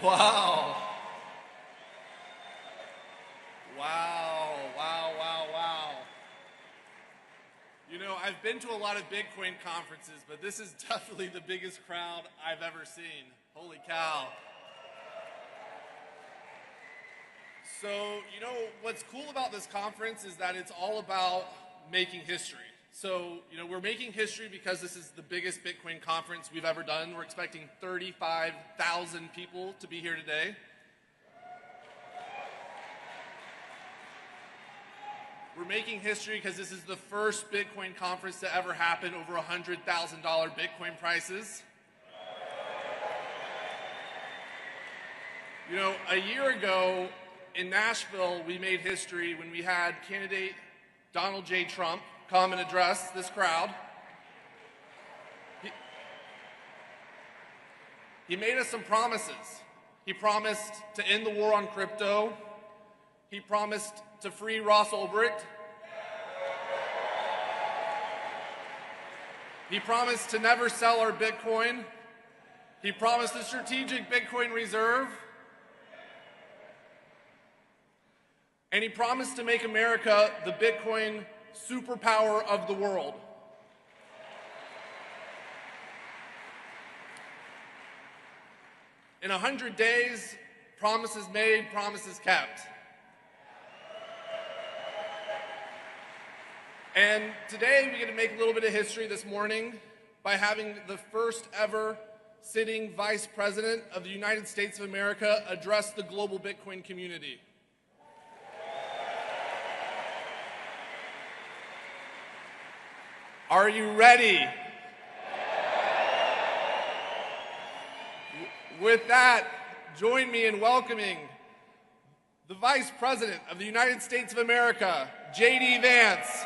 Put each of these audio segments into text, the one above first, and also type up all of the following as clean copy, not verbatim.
Wow. Wow, wow, wow, wow. You know, I've been to a lot of Bitcoin conferences, but this is definitely the biggest crowd I've ever seen. Holy cow. So, you know, what's cool about this conference is that it's all about making history. So, you know, we're making history because this is the biggest Bitcoin conference we've ever done. We're expecting 35,000 people to be here today. We're making history because this is the first Bitcoin conference to ever happen over $100,000 Bitcoin prices. You know, a year ago in Nashville, we made history when we had candidate Donald J. Trump come and address this crowd. He made us some promises. He promised to end the war on crypto. He promised to free Ross Ulbricht. He promised to never sell our Bitcoin. He promised a strategic Bitcoin reserve. And he promised to make America the Bitcoin superpower of the world. In 100 days, promises made, promises kept. And today we get to make a little bit of history this morning by having the first ever sitting Vice President of the United States of America address the global Bitcoin community. Are you ready? With that, join me in welcoming the Vice President of the United States of America, JD Vance.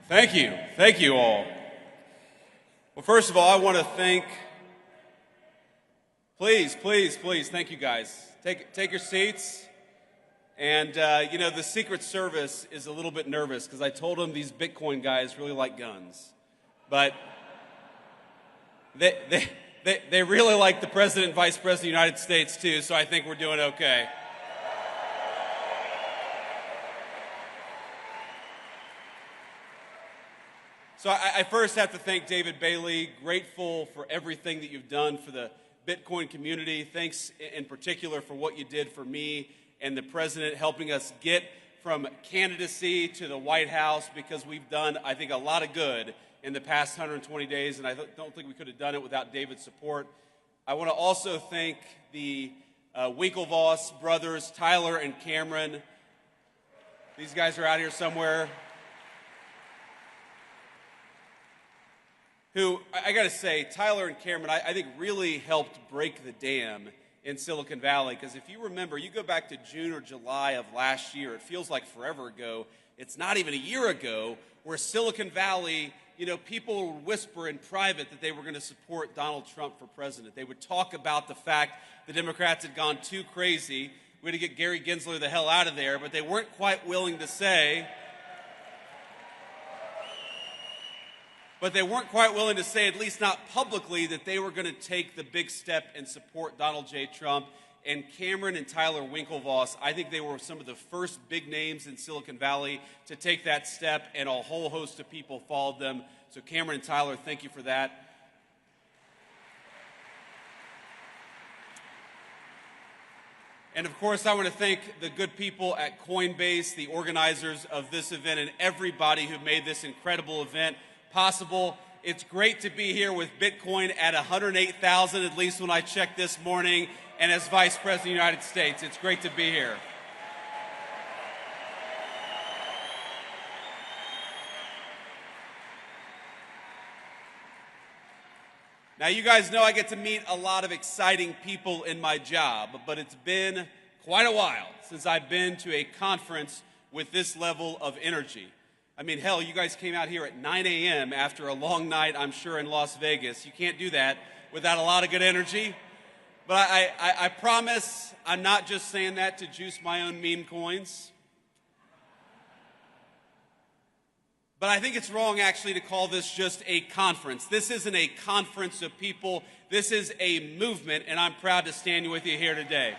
Thank you. Thank you all. Well, first of all, I want to thank, please, thank you guys. Take your seats. And, you know, the Secret Service is a little bit nervous because I told them these Bitcoin guys really like guns. But they really like the President and Vice President of the United States, too, so I think we're doing okay. So I first have to thank David Bailey, grateful for everything that you've done for the Bitcoin community. Thanks in particular for what you did for me and the President, helping us get from candidacy to the White House, because we've done, I think, a lot of good in the past 120 days, and I don't think we could have done it without David's support. I want to also thank the Winklevoss brothers, Tyler and Cameron. These guys are out here somewhere. Who, I got to say, Tyler and Cameron, I think really helped break the dam in Silicon Valley. Because if you remember, you go back to June or July of last year, it feels like forever ago. It's not even a year ago, where Silicon Valley, you know, people would whisper in private that they were going to support Donald Trump for president. They would talk about the fact the Democrats had gone too crazy. We had to get Gary Gensler the hell out of there, but they weren't quite willing to say... But they weren't quite willing to say, at least not publicly, that they were going to take the big step and support Donald J. Trump. And Cameron and Tyler Winklevoss, I think they were some of the first big names in Silicon Valley to take that step, and a whole host of people followed them. So Cameron and Tyler, thank you for that. And of course, I want to thank the good people at Coinbase, the organizers of this event, and everybody who made this incredible event possible. It's great to be here with Bitcoin at 108,000, at least when I checked this morning, and as Vice President of the United States. It's great to be here. Now, you guys know I get to meet a lot of exciting people in my job, but it's been quite a while since I've been to a conference with this level of energy. I mean, hell, you guys came out here at 9 a.m. after a long night, I'm sure, in Las Vegas. You can't do that without a lot of good energy. But I promise I'm not just saying that to juice my own meme coins. But I think it's wrong, actually, to call this just a conference. This isn't a conference of people. This is a movement, and I'm proud to stand with you here today.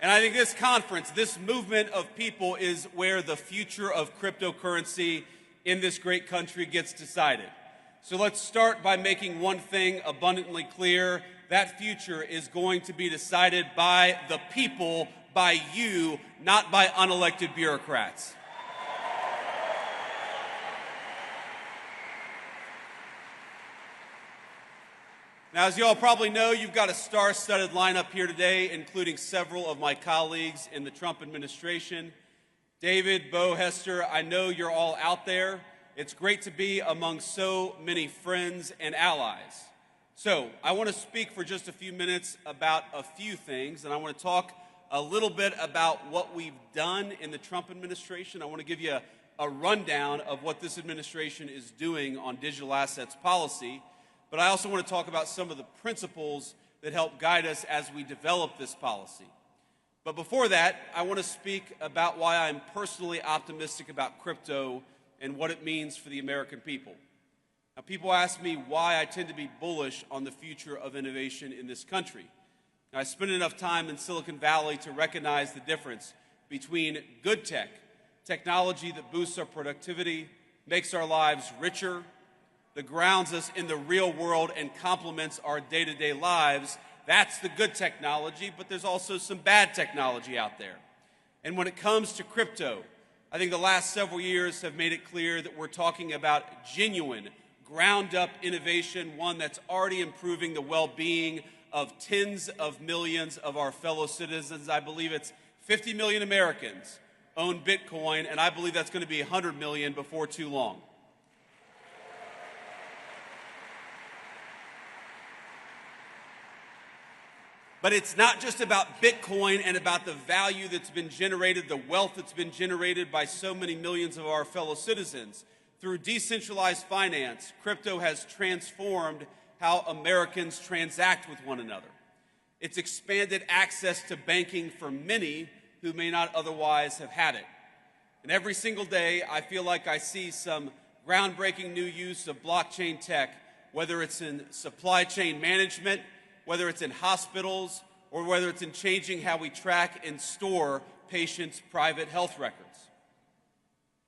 And I think this conference, this movement of people, is where the future of cryptocurrency in this great country gets decided. So let's start by making one thing abundantly clear. That future is going to be decided by the people, by you, not by unelected bureaucrats. Now, as you all probably know, you've got a star-studded lineup here today, including several of my colleagues in the Trump administration. David, Bo, Hester, I know you're all out there. It's great to be among so many friends and allies. So, I want to speak for just a few minutes about a few things, and I want to talk a little bit about what we've done in the Trump administration. I want to give you a rundown of what this administration is doing on digital assets policy. But I also want to talk about some of the principles that help guide us as we develop this policy. But before that, I want to speak about why I'm personally optimistic about crypto and what it means for the American people. Now, people ask me why I tend to be bullish on the future of innovation in this country. Now, I spent enough time in Silicon Valley to recognize the difference between good tech, technology that boosts our productivity, makes our lives richer, that grounds us in the real world and complements our day-to-day lives. That's the good technology, but there's also some bad technology out there. And when it comes to crypto, I think the last several years have made it clear that we're talking about genuine, ground-up innovation, one that's already improving the well-being of tens of millions of our fellow citizens. I believe it's 50 million Americans own Bitcoin, and I believe that's going to be 100 million before too long. But it's not just about Bitcoin and about the value that's been generated, the wealth that's been generated by so many millions of our fellow citizens. Through decentralized finance, crypto has transformed how Americans transact with one another. It's expanded access to banking for many who may not otherwise have had it. And every single day, I feel like I see some groundbreaking new use of blockchain tech, whether it's in supply chain management, whether it's in hospitals, or whether it's in changing how we track and store patients' private health records.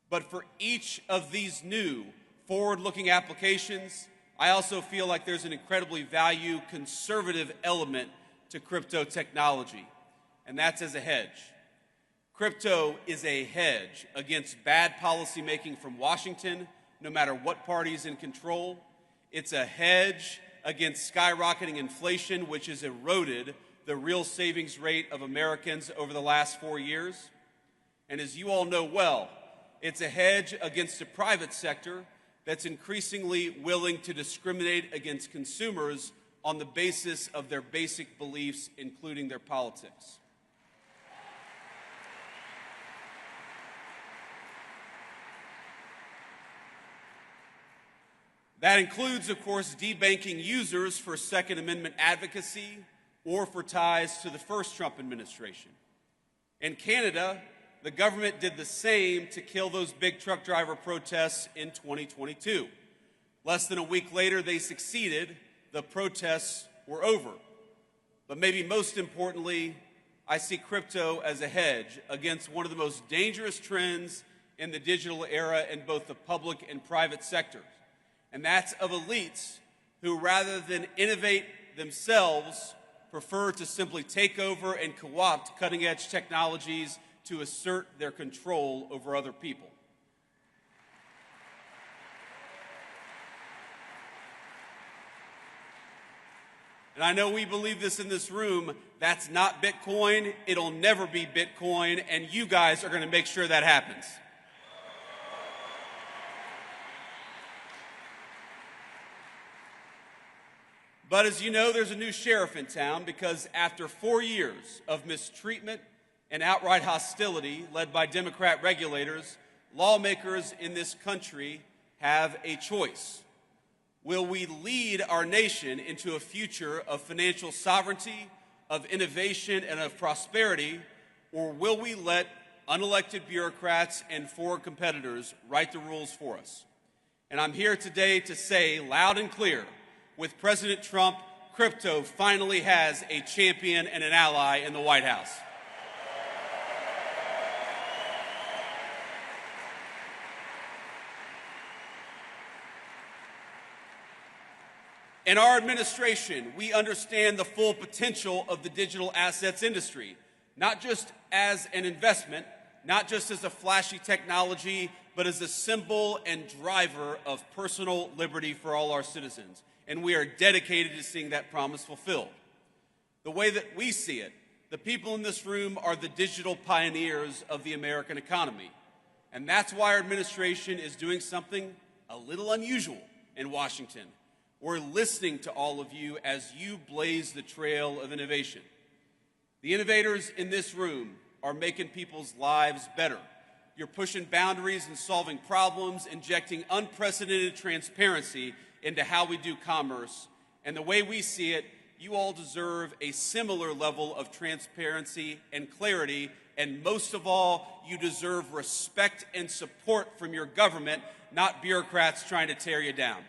But for each of these new forward-looking applications, I also feel like there's an incredibly conservative element to crypto technology, and that's as a hedge. Crypto is a hedge against bad policymaking from Washington, no matter what party is in control. It's a hedge against skyrocketing inflation, which has eroded the real savings rate of Americans over the last 4 years. And as you all know well, it's a hedge against the private sector that's increasingly willing to discriminate against consumers on the basis of their basic beliefs, including their politics. That includes, of course, debanking users for Second Amendment advocacy or for ties to the first Trump administration. In Canada, the government did the same to kill those big truck driver protests in 2022. Less than a week later, they succeeded. The protests were over. But maybe most importantly, I see crypto as a hedge against one of the most dangerous trends in the digital era in both the public and private sectors. And that's of elites who, rather than innovate themselves, prefer to simply take over and co-opt cutting-edge technologies to assert their control over other people. And and I know we believe this in this room, that's not Bitcoin. It'll never be Bitcoin, and you guys are going to make sure that happens. But as you know, there's a new sheriff in town because after 4 years of mistreatment and outright hostility led by Democrat regulators, lawmakers in this country have a choice. Will we lead our nation into a future of financial sovereignty, of innovation, and of prosperity, or will we let unelected bureaucrats and foreign competitors write the rules for us? And I'm here today to say loud and clear, with President Trump, crypto finally has a champion and an ally in the White House. In our administration, we understand the full potential of the digital assets industry, not just as an investment, not just as a flashy technology, but as a symbol and driver of personal liberty for all our citizens. And we are dedicated to seeing that promise fulfilled. The way that we see it, the people in this room are the digital pioneers of the American economy. And that's why our administration is doing something a little unusual in Washington. We're listening to all of you as you blaze the trail of innovation. The innovators in this room are making people's lives better. You're pushing boundaries and solving problems, injecting unprecedented transparency into how we do commerce. And the way we see it, you all deserve a similar level of transparency and clarity. And most of all, you deserve respect and support from your government, not bureaucrats trying to tear you down.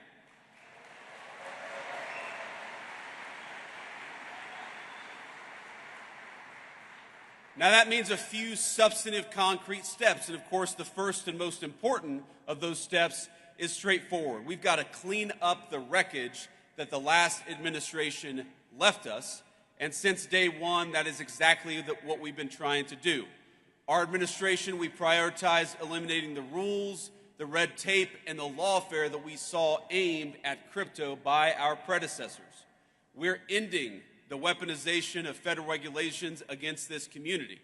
Now that means a few substantive concrete steps, and of course the first and most important of those steps is straightforward. We've got to clean up the wreckage that the last administration left us, and since day one that is exactly what we've been trying to do. Our administration, we prioritized eliminating the rules, the red tape, and the lawfare that we saw aimed at crypto by our predecessors. We're ending the weaponization of federal regulations against this community.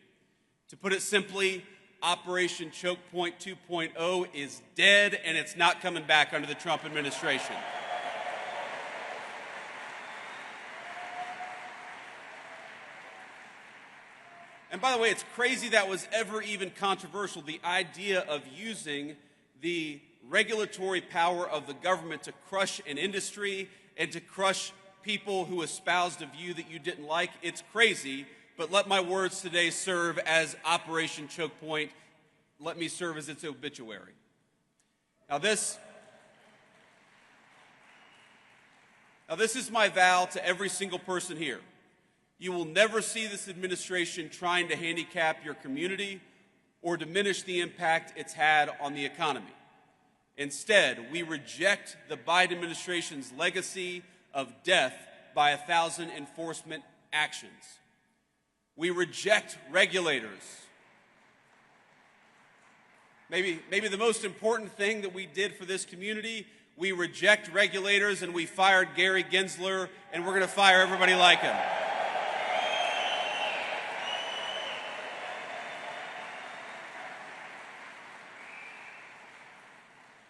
To put it simply, Operation Choke Point 2.0 is dead, and it's not coming back under the Trump administration. And by the way, it's crazy that was ever even controversial, the idea of using the regulatory power of the government to crush an industry and to crush people who espoused a view that you didn't like. It's crazy, but let my words today serve as Operation Choke Point. Let me serve as its obituary. Now this is my vow to every single person here. You will never see this administration trying to handicap your community or diminish the impact it's had on the economy. Instead, we reject the Biden administration's legacy of death by 1,000 enforcement actions. We reject regulators. Maybe the most important thing that we did for this community, we reject regulators and we fired Gary Gensler, and we're going to fire everybody like him.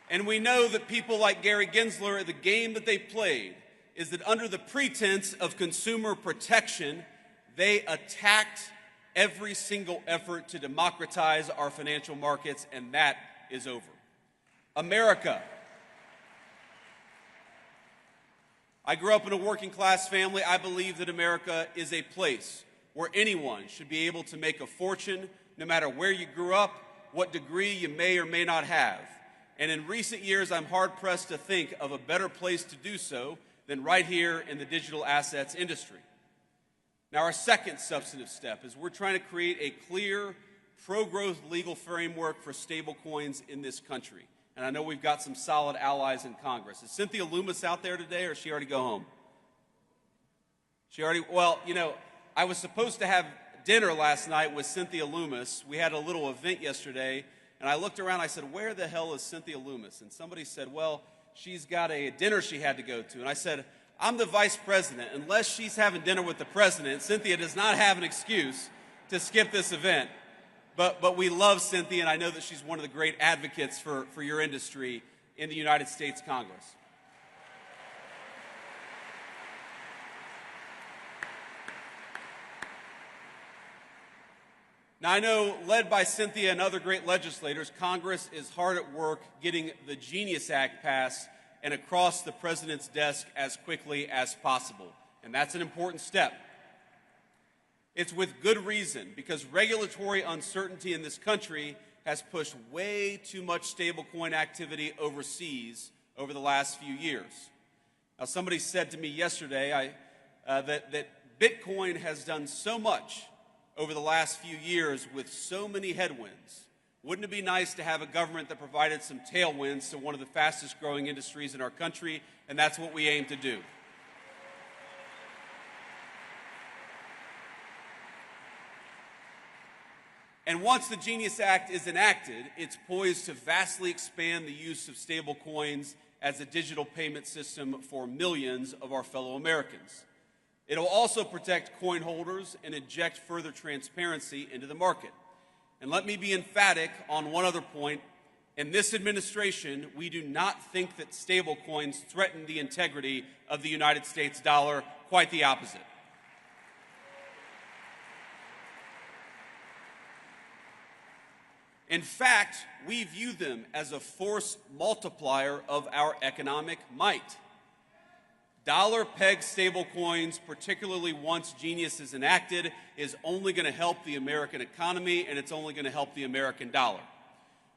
And we know that people like Gary Gensler, the game that they played is that under the pretense of consumer protection, they attacked every single effort to democratize our financial markets, and that is over. America. I grew up in a working class family. I believe that America is a place where anyone should be able to make a fortune, no matter where you grew up, what degree you may or may not have. And in recent years, I'm hard-pressed to think of a better place to do so than right here in the digital assets industry. Now, our second substantive step is we're trying to create a clear, pro-growth legal framework for stablecoins in this country. And I know we've got some solid allies in Congress. Is Cynthia Loomis out there today, or did she already go home? She already, well, you know, I was supposed to have dinner last night with Cynthia Loomis. We had a little event yesterday, and I looked around, I said, where the hell is Cynthia Loomis? And somebody said, well, she's got a dinner she had to go to. And I said, I'm the vice president. Unless she's having dinner with the president, Cynthia does not have an excuse to skip this event. But we love Cynthia, and I know that she's one of the great advocates for your industry in the United States Congress. Now, I know, led by Cynthia and other great legislators, Congress is hard at work getting the Genius Act passed and across the president's desk as quickly as possible. And that's an important step. It's with good reason, because regulatory uncertainty in this country has pushed way too much stablecoin activity overseas over the last few years. Now, somebody said to me yesterday that Bitcoin has done so much over the last few years with so many headwinds. Wouldn't it be nice to have a government that provided some tailwinds to one of the fastest growing industries in our country? And that's what we aim to do. And once the Genius Act is enacted, it's poised to vastly expand the use of stablecoins as a digital payment system for millions of our fellow Americans. It'll also protect coin holders and inject further transparency into the market. And let me be emphatic on one other point. In this administration, we do not think that stablecoins threaten the integrity of the United States dollar. Quite the opposite. In fact, we view them as a force multiplier of our economic might. Dollar-pegged stablecoins, particularly once Genius is enacted, is only going to help the American economy, and it's only going to help the American dollar.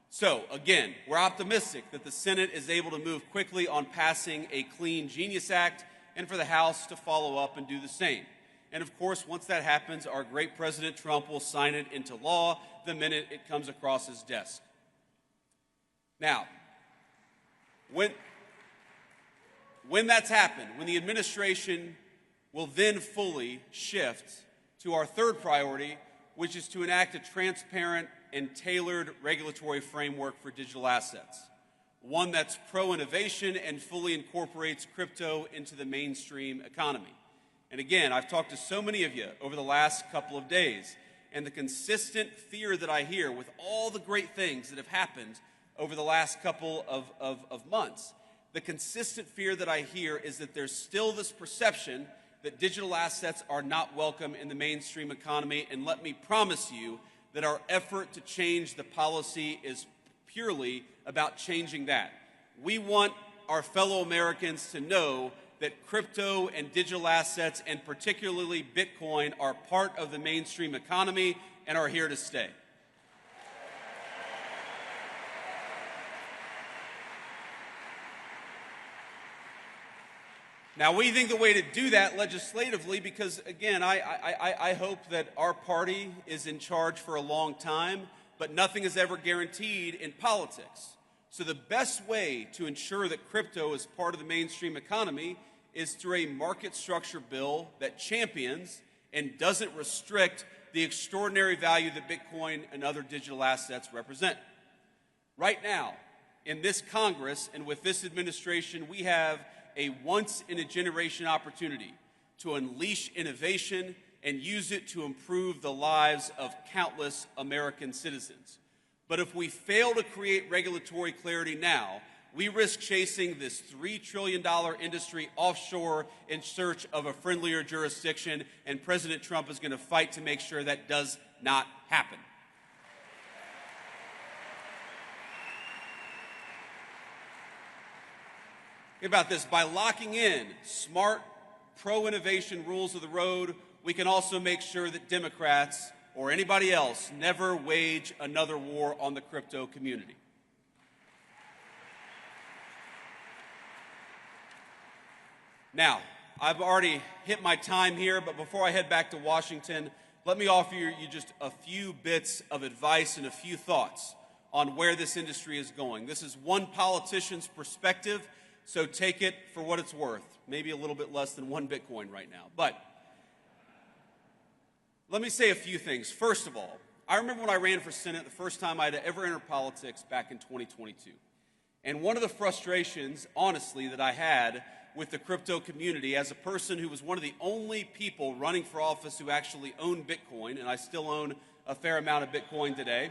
So, again, we're optimistic that the Senate is able to move quickly on passing a clean Genius Act, and for the House to follow up and do the same. And of course, once that happens, our great President Trump will sign it into law the minute it comes across his desk. Now, when that's happened, when the administration will then fully shift to our third priority, which is to enact a transparent and tailored regulatory framework for digital assets, one that's pro-innovation and fully incorporates crypto into the mainstream economy. And again, I've talked to so many of you over the last couple of days, and the consistent fear that I hear with all the great things that have happened over the last couple of months, the consistent fear that I hear is that there's still this perception that digital assets are not welcome in the mainstream economy. And let me promise you that our effort to change the policy is purely about changing that. We want our fellow Americans to know that crypto and digital assets, and particularly Bitcoin, are part of the mainstream economy and are here to stay. Now, we think the way to do that legislatively, because again, I hope that our party is in charge for a long time, but nothing is ever guaranteed in politics. So the best way to ensure that crypto is part of the mainstream economy is through a market structure bill that champions and doesn't restrict the extraordinary value that Bitcoin and other digital assets represent. Right now, in this Congress and with this administration, we have a once-in-a-generation opportunity to unleash innovation and use it to improve the lives of countless American citizens. But if we fail to create regulatory clarity now, we risk chasing this $3 trillion industry offshore in search of a friendlier jurisdiction, and President Trump is going to fight to make sure that does not happen. Think about this. By locking in smart, pro-innovation rules of the road, we can also make sure that Democrats or anybody else never wage another war on the crypto community. Now, I've already hit my time here, but before I head back to Washington, let me offer you just a few bits of advice and a few thoughts on where this industry is going. This is one politician's perspective, so take it for what it's worth. Maybe a little bit less than one Bitcoin right now. But let me say a few things. First of all, I remember when I ran for Senate the first time I'd ever entered politics back in 2022. And one of the frustrations, honestly, that I had with the crypto community as a person who was one of the only people running for office who actually owned Bitcoin, and I still own a fair amount of Bitcoin today.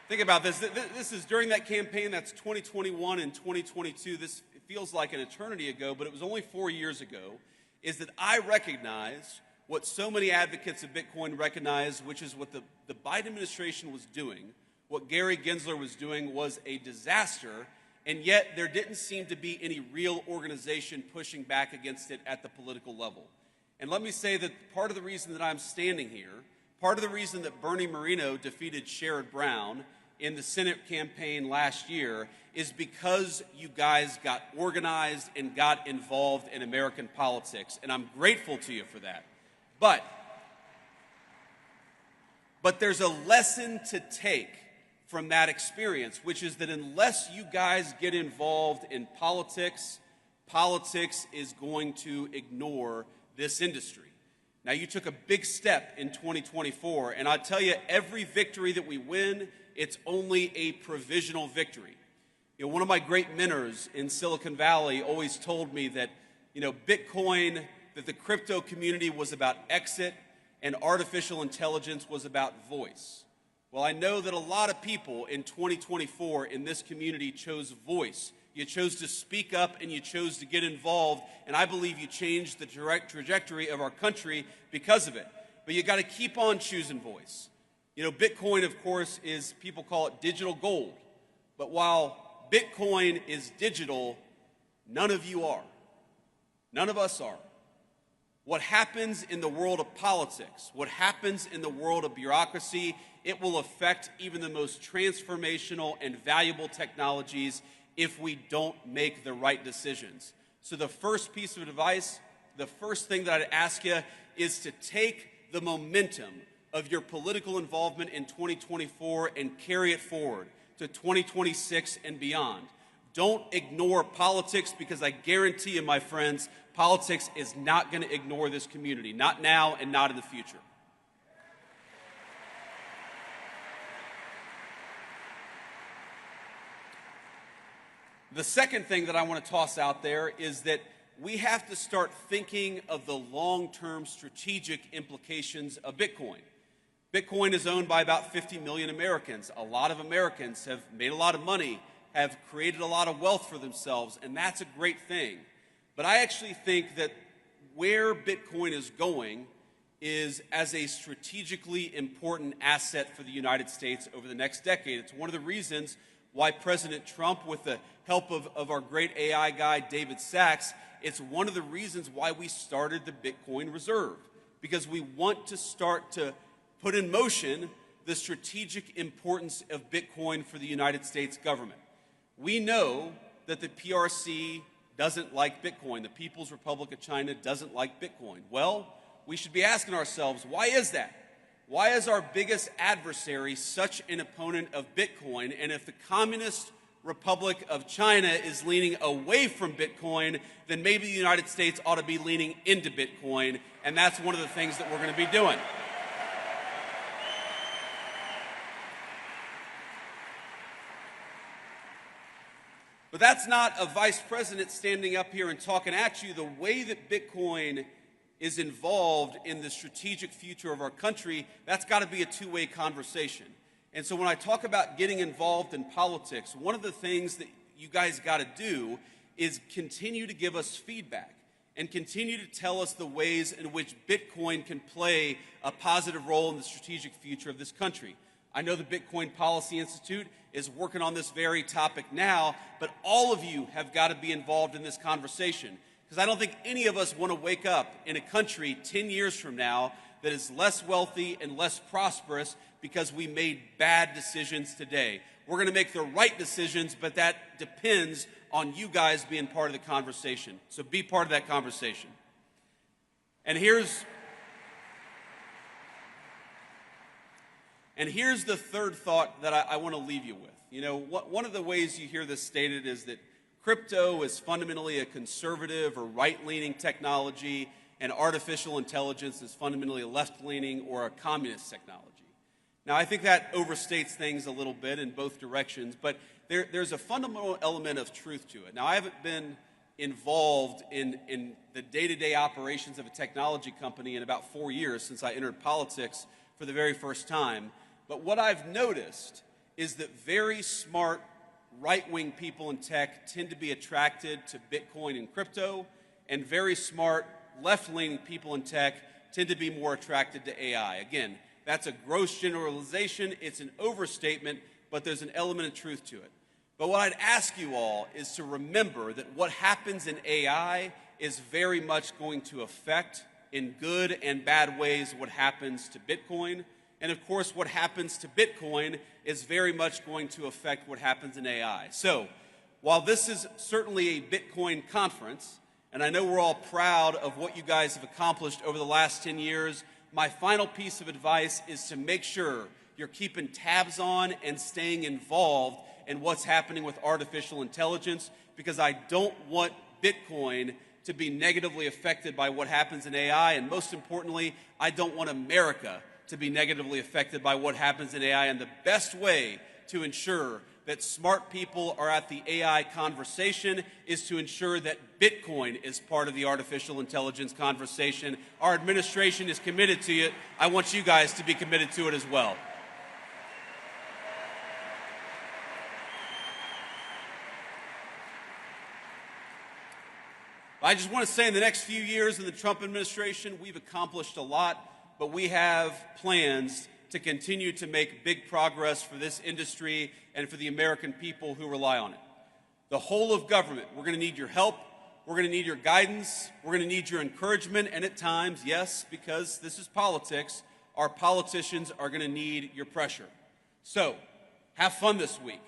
Think about this. This is during that campaign. That's 2021 and 2022. This feels like an eternity ago, but it was only 4 years ago, is that I recognized what so many advocates of Bitcoin recognize, which is what the Biden administration was doing, what Gary Gensler was doing was a disaster, and yet there didn't seem to be any real organization pushing back against it at the political level. And let me say that part of the reason that I'm standing here, part of the reason that Bernie Moreno defeated Sherrod Brown in the Senate campaign last year is because you guys got organized and got involved in American politics, and I'm grateful to you for that. But there's a lesson to take from that experience, which is that unless you guys get involved in politics, politics is going to ignore this industry. Now, you took a big step in 2024, and I'll tell you, every victory that we win, it's only a provisional victory. You know, one of my great mentors in Silicon Valley always told me that, Bitcoin, that the crypto community was about exit and artificial intelligence was about voice. Well, I know that a lot of people in 2024 in this community chose voice. You chose to speak up and you chose to get involved, and I believe you changed the direct trajectory of our country because of it. But you got to keep on choosing voice. Bitcoin, of course, people call it digital gold. But while Bitcoin is digital, none of you are. None of us are. What happens in the world of politics, what happens in the world of bureaucracy, it will affect even the most transformational and valuable technologies if we don't make the right decisions. So the first piece of advice, the first thing that I'd ask you is to take the momentum of your political involvement in 2024 and carry it forward to 2026 and beyond. Don't ignore politics, because I guarantee you, my friends, politics is not going to ignore this community, not now and not in the future. The second thing that I want to toss out there is that we have to start thinking of the long-term strategic implications of Bitcoin. Bitcoin is owned by about 50 million Americans. A lot of Americans have made a lot of money, have created a lot of wealth for themselves, and that's a great thing. But I actually think that where Bitcoin is going is as a strategically important asset for the United States over the next decade. It's one of the reasons why President Trump, with the help of our great AI guy, David Sachs, it's one of the reasons why we started the Bitcoin Reserve, because we want to start to put in motion the strategic importance of Bitcoin for the United States government. We know that the PRC doesn't like Bitcoin. The People's Republic of China doesn't like Bitcoin. Well, we should be asking ourselves, why is that? Why is our biggest adversary such an opponent of Bitcoin? And if the Communist Republic of China is leaning away from Bitcoin, then maybe the United States ought to be leaning into Bitcoin, and that's one of the things that we're going to be doing. But that's not a vice president standing up here and talking at you. The way that Bitcoin is involved in the strategic future of our country, that's got to be a two-way conversation. And so when I talk about getting involved in politics, one of the things that you guys got to do is continue to give us feedback and continue to tell us the ways in which Bitcoin can play a positive role in the strategic future of this country. I know the Bitcoin Policy Institute is working on this very topic now, but all of you have got to be involved in this conversation, because I don't think any of us want to wake up in a country 10 years from now that is less wealthy and less prosperous because we made bad decisions today. We're going to make the right decisions, but that depends on you guys being part of the conversation. So be part of that conversation. And here's the third thought that I want to leave you with. One of the ways you hear this stated is that crypto is fundamentally a conservative or right-leaning technology, and artificial intelligence is fundamentally a left-leaning or a communist technology. Now, I think that overstates things a little bit in both directions, but there's a fundamental element of truth to it. Now, I haven't been involved in the day-to-day operations of a technology company in about 4 years since I entered politics for the very first time. But what I've noticed is that very smart right-wing people in tech tend to be attracted to Bitcoin and crypto, and very smart left-leaning people in tech tend to be more attracted to AI. Again, that's a gross generalization, it's an overstatement, but there's an element of truth to it. But what I'd ask you all is to remember that what happens in AI is very much going to affect, in good and bad ways, what happens to Bitcoin. And of course, what happens to Bitcoin is very much going to affect what happens in AI. So, while this is certainly a Bitcoin conference, and I know we're all proud of what you guys have accomplished over the last 10 years, my final piece of advice is to make sure you're keeping tabs on and staying involved in what's happening with artificial intelligence, because I don't want Bitcoin to be negatively affected by what happens in AI, and most importantly, I don't want America to be negatively affected by what happens in AI. And the best way to ensure that smart people are at the AI conversation is to ensure that Bitcoin is part of the artificial intelligence conversation. Our administration is committed to it. I want you guys to be committed to it as well. I just want to say in the next few years in the Trump administration, we've accomplished a lot, but we have plans to continue to make big progress for this industry and for the American people who rely on it. The whole of government, we're going to need your help, we're going to need your guidance, we're going to need your encouragement, and at times, yes, because this is politics, our politicians are going to need your pressure. So, have fun this week,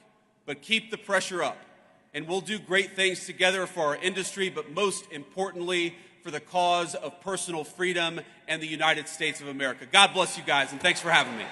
but keep the pressure up. And we'll do great things together for our industry, but most importantly, for the cause of personal freedom and the United States of America. God bless you guys, and thanks for having me.